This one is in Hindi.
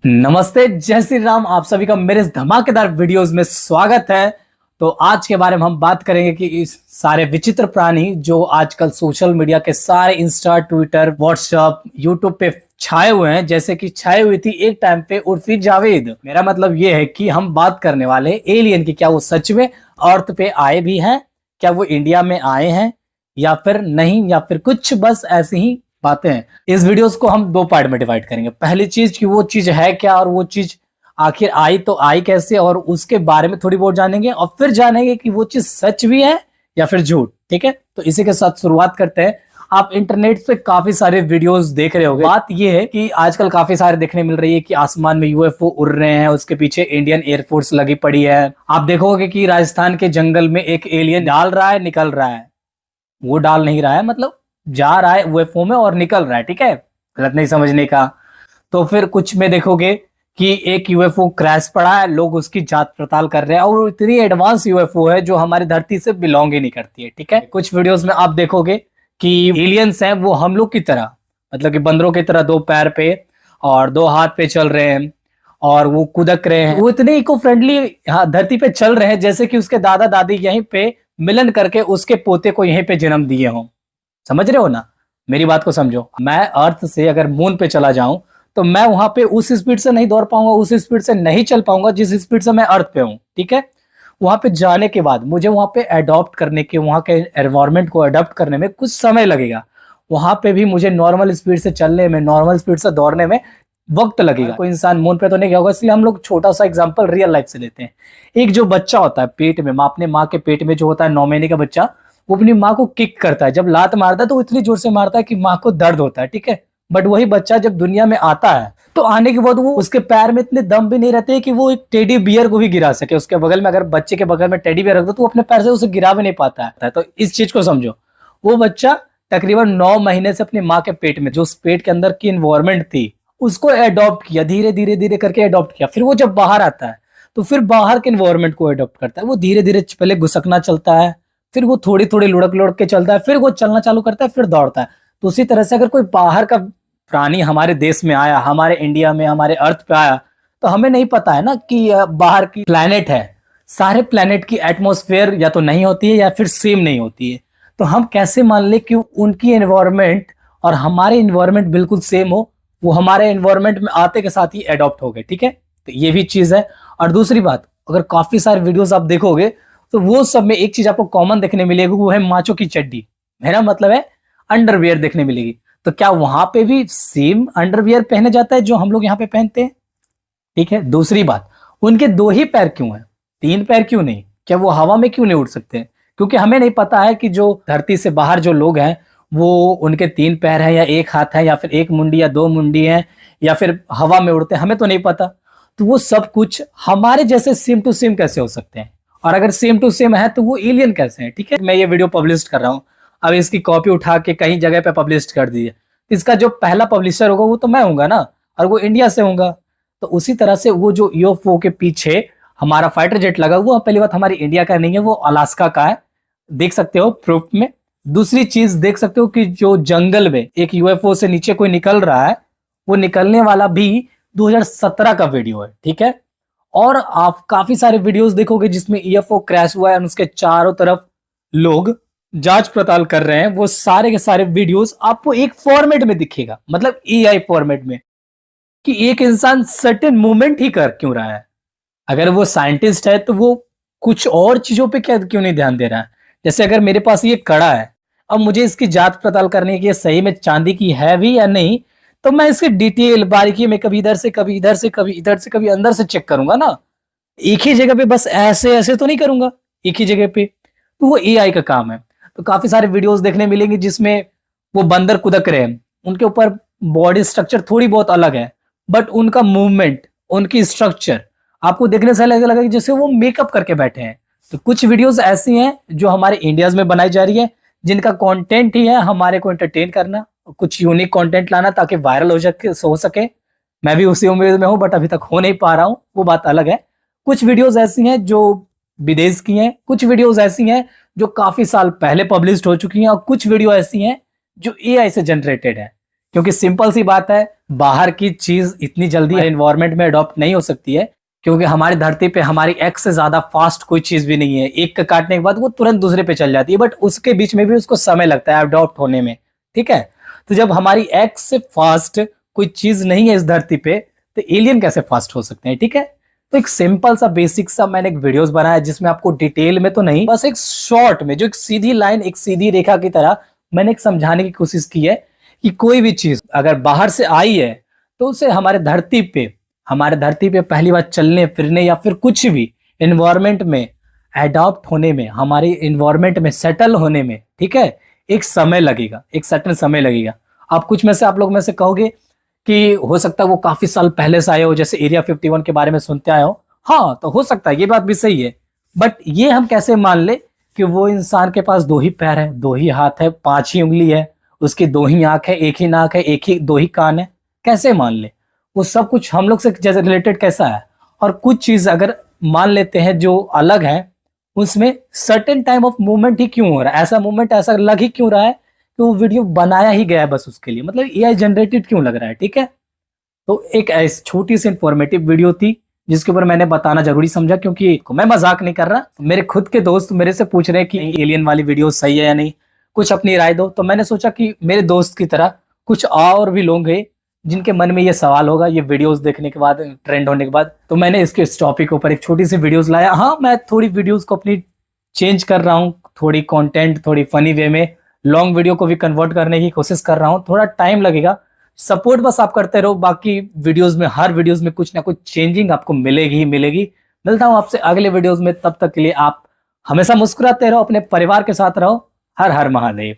नमस्ते, जय श्री राम। आप सभी का मेरे इस धमाकेदार वीडियोस में स्वागत है। तो आज के बारे में हम बात करेंगे कि इस सारे विचित्र प्राणी जो आजकल सोशल मीडिया के सारे इंस्टा, ट्विटर, व्हाट्सएप, यूट्यूब पे छाए हुए हैं, जैसे कि छाई हुई थी एक टाइम पे उर्फी जावेद। मेरा मतलब ये है कि हम बात करने वाले एलियन की। क्या वो सच में अर्थ पे आए भी हैं? क्या वो इंडिया में आए हैं या फिर नहीं, या फिर कुछ बस ऐसी ही बातें हैं। इस वीडियोस को हम दो पार्ट में डिवाइड करेंगे। पहली चीज कि वो चीज है क्या, और वो चीज आखिर आई तो आई कैसे, और उसके बारे में थोड़ी बहुत जानेंगे, और फिर जानेंगे कि वो चीज सच भी है या फिर झूठ। ठीक है, तो इसी के साथ शुरुआत करते हैं। आप इंटरनेट पे काफी सारे वीडियोस देख रहे होंगे। बात ये है कि आजकल काफी सारे देखने मिल रही है कि आसमान में यूएफओ उड़ रहे हैं, उसके पीछे इंडियन एयरफोर्स लगी पड़ी है। आप देखोगे कि राजस्थान के जंगल में एक एलियन डाल रहा है, निकल रहा है। वो डाल नहीं रहा है, मतलब जा रहा है यूएफओ में और निकल रहा है। ठीक है, गलत नहीं समझने का। तो फिर कुछ में देखोगे कि एक यूएफओ क्रैश पड़ा है, लोग उसकी जांच पड़ताल कर रहे हैं, और इतनी एडवांस यूएफओ है जो हमारी धरती से बिलोंग ही नहीं करती है। ठीक है, कुछ वीडियोस में आप देखोगे कि एलियंस हैं वो हम लोग की तरह, मतलब कि बंदरों की तरह दो पैर पे और दो हाथ पे चल रहे हैं, और वो कूदक रहे हैं। वो इतने इको फ्रेंडली धरती पे चल रहे हैं जैसे कि उसके दादा दादी यहीं पे मिलन करके उसके पोते को यहीं पे जन्म दिए हों। समझ रहे हो ना? मेरी बात को समझो। मैं अर्थ से अगर मून पे चला जाऊं तो मैं वहां पे उस स्पीड से नहीं दौड़ पाऊंगा, उस स्पीड से नहीं चल पाऊंगा जिस स्पीड से मैं अर्थ पे हूं। ठीक है, वहां पे जाने के बाद मुझे वहां पे अडॉप्ट करने के, वहां के एनवायरमेंट को अडॉप्ट करने में कुछ समय लगेगा। वहां पे भी मुझे नॉर्मल स्पीड से चलने में, नॉर्मल स्पीड से दौड़ने में वक्त लगेगा। कोई इंसान मून पे तो नहीं गया होगा, इसलिए हम लोग छोटा सा एग्जांपल रियल लाइफ से लेते हैं। एक जो बच्चा होता है पेट में, अपने माँ के पेट में जो होता है 9 महीने का बच्चा, वो अपनी माँ को किक करता है। जब लात मारता है तो वो इतनी जोर से मारता है कि माँ को दर्द होता है। ठीक है, बट वही बच्चा जब दुनिया में आता है तो आने के बाद वो, उसके पैर में इतने दम भी नहीं रहते कि वो एक टेडी बियर को भी गिरा सके। उसके बगल में, अगर बच्चे के बगल में टेडी बियर रख दो तो वो अपने पैर से उसे गिरा भी नहीं पाता है। तो इस चीज को समझो। वो बच्चा तकरीबन 9 महीने से अपनी माँ के पेट में, जो उस पेट के अंदर की इन्वायरमेंट थी, उसको एडॉप्ट किया, धीरे धीरे धीरे करके एडॉप्ट किया। फिर वो जब बाहर आता है तो फिर बाहर के इन्वायरमेंट को एडॉप्ट करता है। वो धीरे धीरे पहले घुसकना चलता है, फिर वो थोड़ी थोड़ी लुढ़क लुढ़क के चलता है, फिर वो चलना चालू करता है, फिर दौड़ता है। तो उसी तरह से अगर कोई बाहर का प्राणी हमारे देश में आया, हमारे इंडिया में, हमारे अर्थ पे आया, तो हमें नहीं पता है ना कि बाहर की प्लैनेट है। सारे प्लैनेट की एटमॉस्फेयर या तो नहीं होती है या फिर सेम नहीं होती है। तो हम कैसे मान ले कि उनकी एनवायरमेंट और हमारे एनवायरमेंट बिल्कुल सेम हो? वो हमारे एनवायरमेंट में आते के साथ ही एडॉप्ट हो गए। ठीक है, तो ये भी चीज है। और दूसरी बात, अगर काफी सारे वीडियोस आप देखोगे तो वो सब में एक चीज आपको कॉमन देखने मिलेगी, वो है माचो की चड्डी। मेरा मतलब है अंडरवियर देखने मिलेगी। तो क्या वहां पे भी सेम अंडरवियर पहने जाता है जो हम लोग यहाँ पे पहनते हैं? ठीक है, दूसरी बात, उनके 2 ही पैर क्यों हैं, 3 पैर क्यों नहीं? क्या वो हवा में क्यों नहीं उड़ सकते? क्योंकि हमें नहीं पता है कि जो धरती से बाहर जो लोग हैं वो, उनके 3 पैर हैं या एक हाथ है या फिर एक मुंडी या 2 मुंडी है, या फिर हवा में उड़ते हैं, हमें तो नहीं पता। तो वो सब कुछ हमारे जैसे सेम टू सेम कैसे हो सकते हैं? और अगर सेम टू सेम है तो वो एलियन कैसे हैं? ठीक है, मैं ये वीडियो पब्लिश कर रहा हूँ, अब इसकी कॉपी उठा के कहीं जगह पे पब्लिश कर दी है, इसका जो पहला पब्लिशर होगा वो तो मैं हूंगा ना, और वो इंडिया से होगा। तो उसी तरह से वो जो यूएफओ के पीछे हमारा फाइटर जेट लगा हुआ, पहली बात हमारी इंडिया का नहीं है, वो अलास्का का है। देख सकते हो प्रूफ में। दूसरी चीज देख सकते हो कि जो जंगल में एक यूएफओ से नीचे कोई निकल रहा है, वो निकलने वाला भी 2017 का वीडियो है। ठीक है, और आप काफी सारे वीडियोस देखोगे जिसमें यूएफओ क्रैश हुआ है और उसके चारों तरफ लोग जांच पड़ताल कर रहे हैं। वो सारे के सारे वीडियोस आपको एक फॉर्मेट में दिखेगा, मतलब एआई फॉर्मेट में, कि एक इंसान सर्टेन मूवमेंट ही कर क्यों रहा है। अगर वो साइंटिस्ट है तो वो कुछ और चीजों पे क्या क्यों नहीं ध्यान दे रहा है? जैसे अगर मेरे पास ये कड़ा है, अब मुझे इसकी जांच पड़ताल करनी है कि ये सही में चांदी की है भी या नहीं, तो मैं इसकी डिटेल बारीकी में कभी इधर से, कभी इधर से, कभी इधर से, कभी अंदर से चेक करूंगा ना। एक ही जगह पे बस ऐसे ऐसे तो नहीं करूंगा एक ही जगह पे। तो वो एआई का काम है। तो काफी सारे वीडियोस देखने मिलेंगे जिसमें वो बंदर कुदक रहे हैं, उनके ऊपर बॉडी स्ट्रक्चर थोड़ी बहुत अलग है, बट उनका मूवमेंट, उनकी स्ट्रक्चर आपको देखने से लगेगा कि जैसे वो मेकअप करके बैठे हैं। तो कुछ वीडियोस ऐसी हैं जो हमारे इंडियाज में बनाई जा रही है, जिनका कंटेंट ही है हमारे को एंटरटेन करना, कुछ यूनिक कंटेंट लाना ताकि वायरल हो सके। मैं भी उसी उम्मीद में हूं, बट अभी तक हो नहीं पा रहा हूं, वो बात अलग है। कुछ वीडियोस ऐसी हैं जो विदेश की हैं, कुछ वीडियोस ऐसी हैं जो काफी साल पहले पब्लिश हो चुकी हैं, और कुछ वीडियो ऐसी हैं जो एआई से जनरेटेड है। क्योंकि सिंपल सी बात है, बाहर की चीज इतनी जल्दी एनवायरनमेंट में अडॉप्ट नहीं हो सकती है, क्योंकि हमारी धरती पे हमारी एक से ज्यादा फास्ट कोई चीज भी नहीं है। एक का काटने के बाद वो तुरंत दूसरे पे चल जाती है, बट उसके बीच में भी उसको समय लगता है अडॉप्ट होने में। ठीक है, तो जब हमारी एक से फास्ट कोई चीज नहीं है इस धरती पे, तो एलियन कैसे फास्ट हो सकते हैं। ठीक है, तो एक सिंपल सा बेसिक सा मैंने एक वीडियोस बनाया जिसमें आपको डिटेल में तो नहीं, बस एक शॉर्ट में जो एक सीधी लाइन, एक सीधी रेखा की तरह मैंने एक समझाने की कोशिश की है कि कोई भी चीज अगर बाहर से आई है तो उसे हमारे धरती पे पहली बार चलने फिरने या फिर कुछ भी इन्वायरमेंट में एडॉप्ट होने में, हमारे इन्वायरमेंट में सेटल होने में, ठीक है, एक समय लगेगा, एक सर्टेन समय लगेगा। आप कुछ में से, आप लोग में से कहोगे कि हो सकता है वो काफी साल पहले से आए हो, जैसे एरिया 51 के बारे में सुनते आए हो। हाँ, तो हो सकता है, ये बात भी सही है, बट ये हम कैसे मान ले कि वो इंसान के पास 2 ही पैर है, 2 ही हाथ है, 5 ही उंगली है, उसकी 2 ही आंख है, 1 ही नाक है, 2 ही कान है, कैसे मान ले? वो सब कुछ हम लोग से जैसे रिलेटेड कैसा है? और कुछ चीज अगर मान लेते हैं जो अलग है, उसमें सर्टेन टाइम ऑफ मूवमेंट ही क्यों हो रहा है, ऐसा मूवमेंट ऐसा लग ही क्यों रहा है कि वो वीडियो बनाया ही गया है बस उसके लिए, मतलब एआई जनरेटेड क्यों लग रहा है। ठीक है, तो एक ऐसी छोटी सी इंफॉर्मेटिव वीडियो थी जिसके ऊपर मैंने बताना जरूरी समझा, क्योंकि मैं मजाक नहीं कर रहा। मेरे खुद के दोस्त मेरे से पूछ रहे हैं कि एलियन वाली वीडियो सही है या नहीं, कुछ अपनी राय दो। तो मैंने सोचा कि मेरे दोस्त की तरह कुछ और भी लोग हैं जिनके मन में ये सवाल होगा ये वीडियोस देखने के बाद, ट्रेंड होने के बाद, तो मैंने इस टॉपिक के ऊपर एक छोटी सी वीडियोस लाया। हाँ, मैं थोड़ी वीडियोस को अपनी चेंज कर रहा हूँ, थोड़ी कंटेंट थोड़ी फनी वे में लॉन्ग वीडियो को भी कन्वर्ट करने की कोशिश कर रहा हूँ, थोड़ा टाइम लगेगा। सपोर्ट बस आप करते रहो, बाकी वीडियोस में, हर वीडियोस में कुछ ना कुछ चेंजिंग आपको मिलेगी ही मिलेगी। मिलता हूं आपसे अगले वीडियोस में, तब तक के लिए आप हमेशा मुस्कुराते रहो, अपने परिवार के साथ रहो। हर हर महादेव।